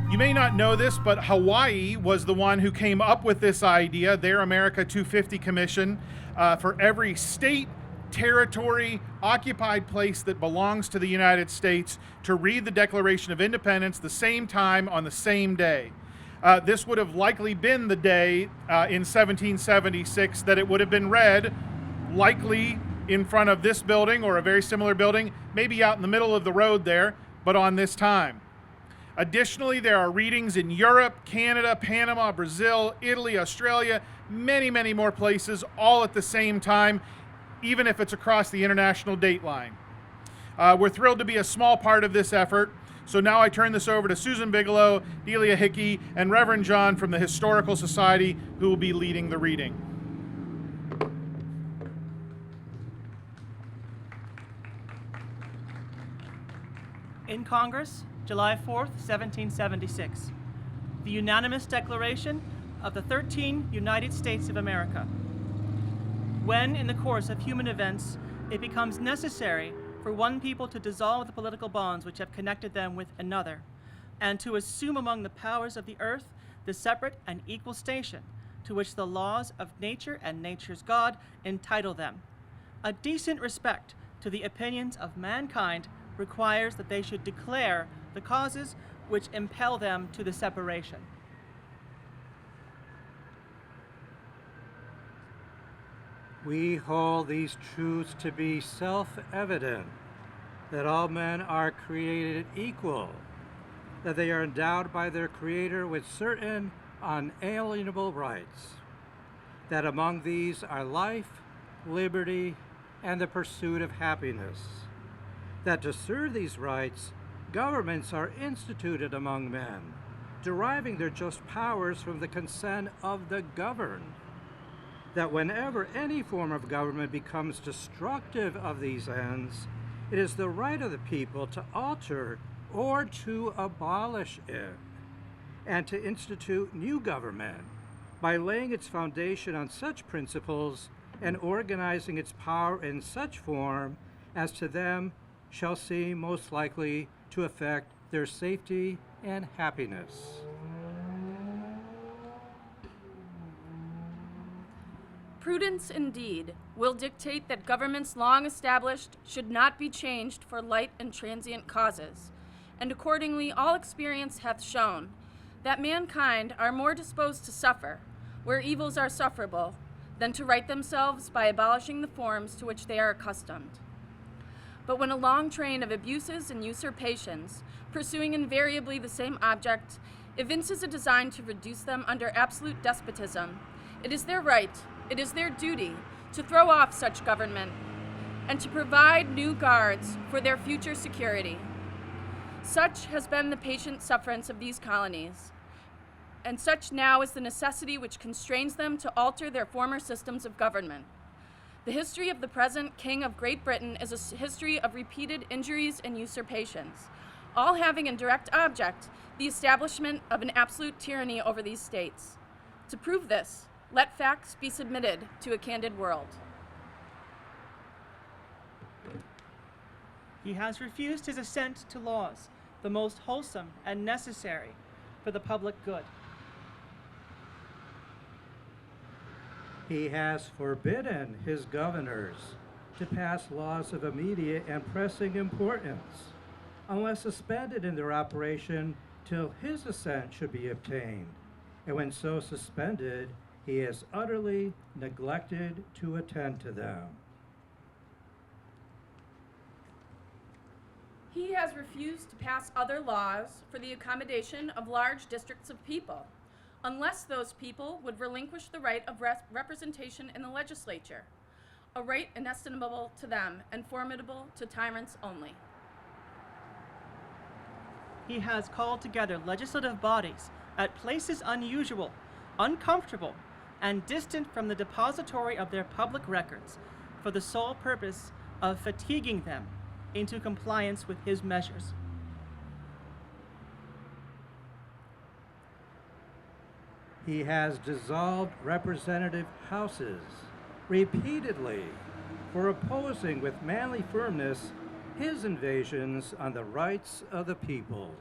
You may not know this, but Hawaii was the one who came up with this idea, their America 250 Commission, for every state, territory, occupied place that belongs to the United States to read the Declaration of Independence the same time on the same day. This would have likely been the day in 1776 that it would have been read, likely in front of this building or a very similar building, maybe out in the middle of the road there, but on this time. Additionally, there are readings in Europe, Canada, Panama, Brazil, Italy, Australia, many, many more places, all at the same time, even if it's across the international date line. We're thrilled to be a small part of this effort. So now I turn this over to Susan Bigelow, Delia Hickey, and Reverend John from the Historical Society, who will be leading the reading. In Congress, July 4th, 1776, the unanimous declaration of the 13 United States of America. When, in the course of human events, it becomes necessary for one people to dissolve the political bonds which have connected them with another, and to assume among the powers of the earth the separate and equal station to which the laws of nature and nature's God entitle them, a decent respect to the opinions of mankind requires that they should declare the causes which impel them to the separation. We hold these truths to be self-evident, that all men are created equal, that they are endowed by their Creator with certain unalienable rights, that among these are life, liberty, and the pursuit of happiness, that to serve these rights, governments are instituted among men, deriving their just powers from the consent of the governed, that whenever any form of government becomes destructive of these ends, it is the right of the people to alter or to abolish it, and to institute new government by laying its foundation on such principles and organizing its power in such form as to them shall seem most likely to affect their safety and happiness. Prudence, indeed, will dictate that governments long established should not be changed for light and transient causes, and accordingly all experience hath shown that mankind are more disposed to suffer, where evils are sufferable, than to right themselves by abolishing the forms to which they are accustomed. But when a long train of abuses and usurpations, pursuing invariably the same object, evinces a design to reduce them under absolute despotism, it is their right, it is their duty, to throw off such government and to provide new guards for their future security. Such has been the patient sufferance of these colonies, and such now is the necessity which constrains them to alter their former systems of government. The history of the present King of Great Britain is a history of repeated injuries and usurpations, all having in direct object the establishment of an absolute tyranny over these states. To prove this, let facts be submitted to a candid world. He has refused his assent to laws, the most wholesome and necessary for the public good. He has forbidden his governors to pass laws of immediate and pressing importance, unless suspended in their operation till his assent should be obtained, and when so suspended, he has utterly neglected to attend to them. He has refused to pass other laws for the accommodation of large districts of people, unless those people would relinquish the right of representation in the legislature, a right inestimable to them and formidable to tyrants only. He has called together legislative bodies at places unusual, uncomfortable, and distant from the depository of their public records for the sole purpose of fatiguing them into compliance with his measures. He has dissolved representative houses repeatedly for opposing with manly firmness his invasions on the rights of the people.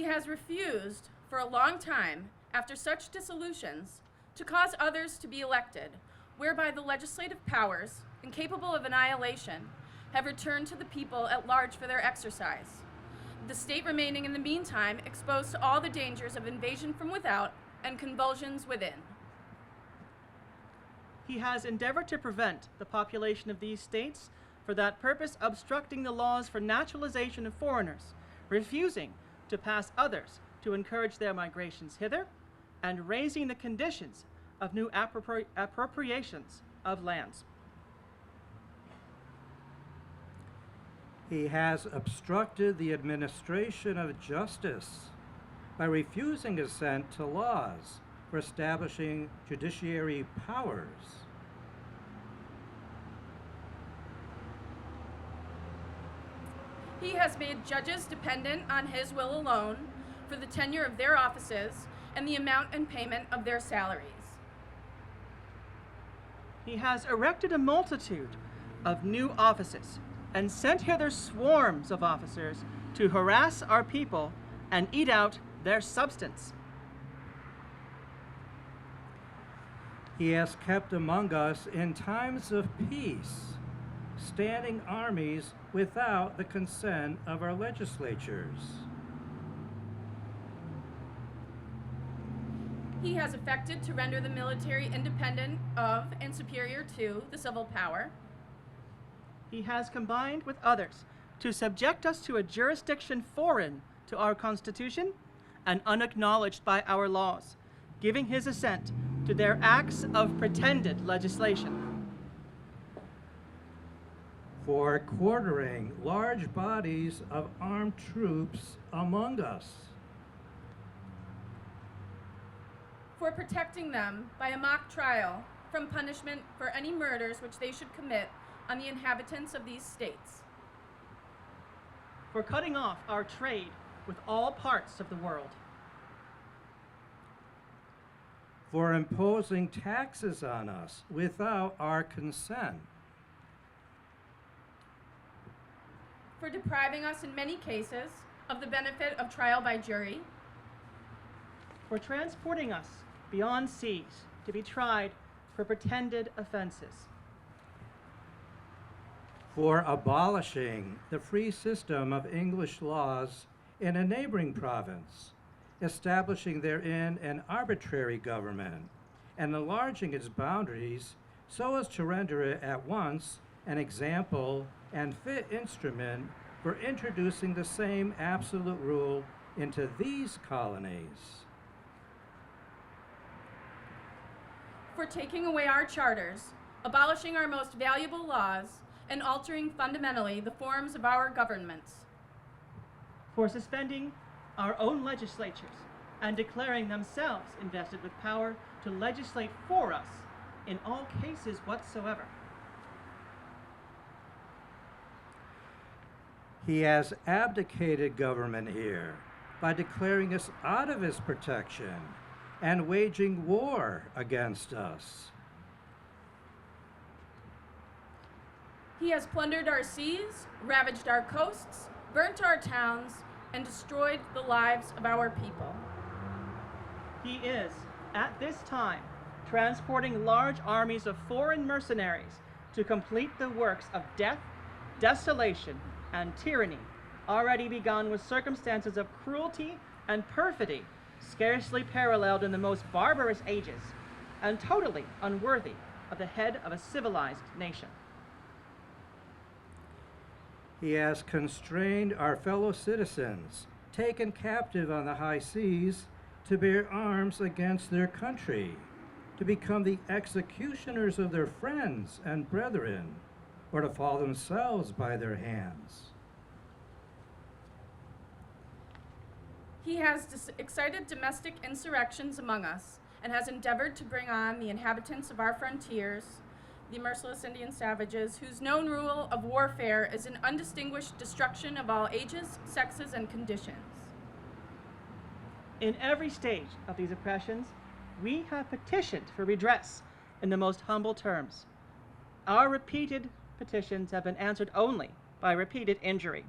He has refused for a long time, after such dissolutions, to cause others to be elected, whereby the legislative powers, incapable of annihilation, have returned to the people at large for their exercise, the state remaining in the meantime exposed to all the dangers of invasion from without and convulsions within. He has endeavored to prevent the population of these states, for that purpose obstructing the laws for naturalization of foreigners, refusing to pass others to encourage their migrations hither, and raising the conditions of new appropriations of lands. He has obstructed the administration of justice by refusing assent to laws for establishing judiciary powers. He has made judges dependent on his will alone for the tenure of their offices and the amount and payment of their salaries. He has erected a multitude of new offices and sent hither swarms of officers to harass our people and eat out their substance. He has kept among us in times of peace standing armies without the consent of our legislatures. He has effected to render the military independent of and superior to the civil power. He has combined with others to subject us to a jurisdiction foreign to our Constitution and unacknowledged by our laws, giving his assent to their acts of pretended legislation. For quartering large bodies of armed troops among us. For protecting them by a mock trial from punishment for any murders which they should commit on the inhabitants of these states. For cutting off our trade with all parts of the world. For imposing taxes on us without our consent. For depriving us in many cases of the benefit of trial by jury. For transporting us beyond seas to be tried for pretended offenses. For abolishing the free system of English laws in a neighboring province, establishing therein an arbitrary government, and enlarging its boundaries so as to render it at once an example and fit instrument for introducing the same absolute rule into these colonies. For taking away our charters, abolishing our most valuable laws, and altering fundamentally the forms of our governments. For suspending our own legislatures and declaring themselves invested with power to legislate for us in all cases whatsoever. He has abdicated government here by declaring us out of his protection and waging war against us. He has plundered our seas, ravaged our coasts, burnt our towns, and destroyed the lives of our people. He is, at this time, transporting large armies of foreign mercenaries to complete the works of death, desolation, and tyranny, already begun with circumstances of cruelty and perfidy scarcely paralleled in the most barbarous ages, and totally unworthy of the head of a civilized nation. He has constrained our fellow citizens, taken captive on the high seas, to bear arms against their country, to become the executioners of their friends and brethren, or to fall themselves by their hands. He has excited domestic insurrections among us and has endeavored to bring on the inhabitants of our frontiers, the merciless Indian savages, whose known rule of warfare is an undistinguished destruction of all ages, sexes, and conditions. In every stage of these oppressions, we have petitioned for redress in the most humble terms. Our repeated petitions have been answered only by repeated injury.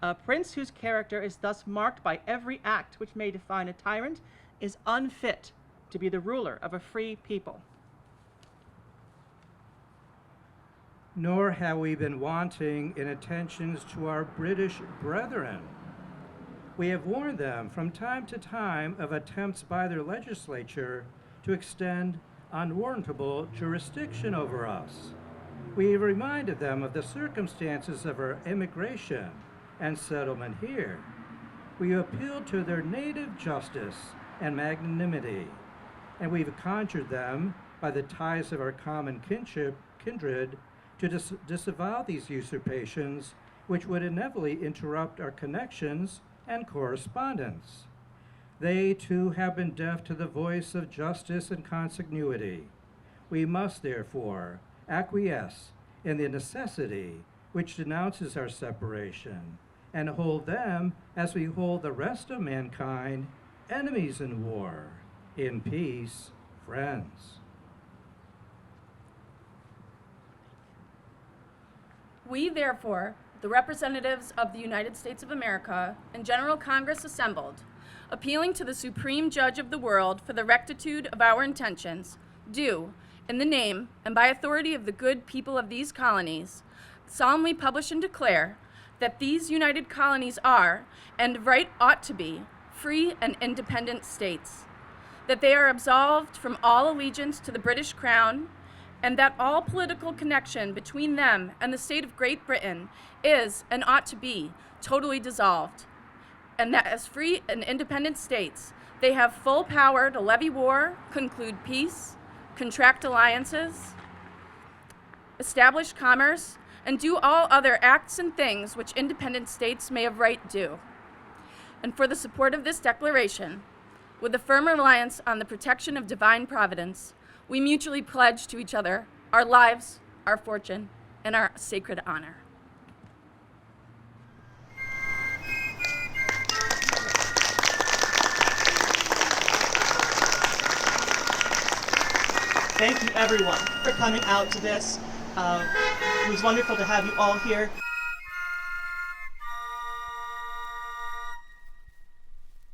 A prince whose character is thus marked by every act which may define a tyrant is unfit to be the ruler of a free people. Nor have we been wanting in attentions to our British brethren. We have warned them from time to time of attempts by their legislature to extend unwarrantable jurisdiction over us. We have reminded them of the circumstances of our immigration and settlement here. We appealed to their native justice and magnanimity, and we've conjured them by the ties of our common kindred to disavow these usurpations, which would inevitably interrupt our connections and correspondence. They too have been deaf to the voice of justice and consanguinity. We must therefore acquiesce in the necessity which denounces our separation, and hold them as we hold the rest of mankind, enemies in war, in peace, friends. We, therefore, the representatives of the United States of America and General Congress assembled, appealing to the Supreme Judge of the world for the rectitude of our intentions, do, in the name and by authority of the good people of these colonies, solemnly publish and declare that these united colonies are, and of right ought to be, free and independent states, that they are absolved from all allegiance to the British Crown, and that all political connection between them and the state of Great Britain is, and ought to be, totally dissolved, and that as free and independent states, they have full power to levy war, conclude peace, contract alliances, establish commerce, and do all other acts and things which independent states may of right do. And for the support of this declaration, with a firm reliance on the protection of divine providence, we mutually pledge to each other our lives, our fortune, and our sacred honor. Thank you, everyone, for coming out to this. It was wonderful to have you all here.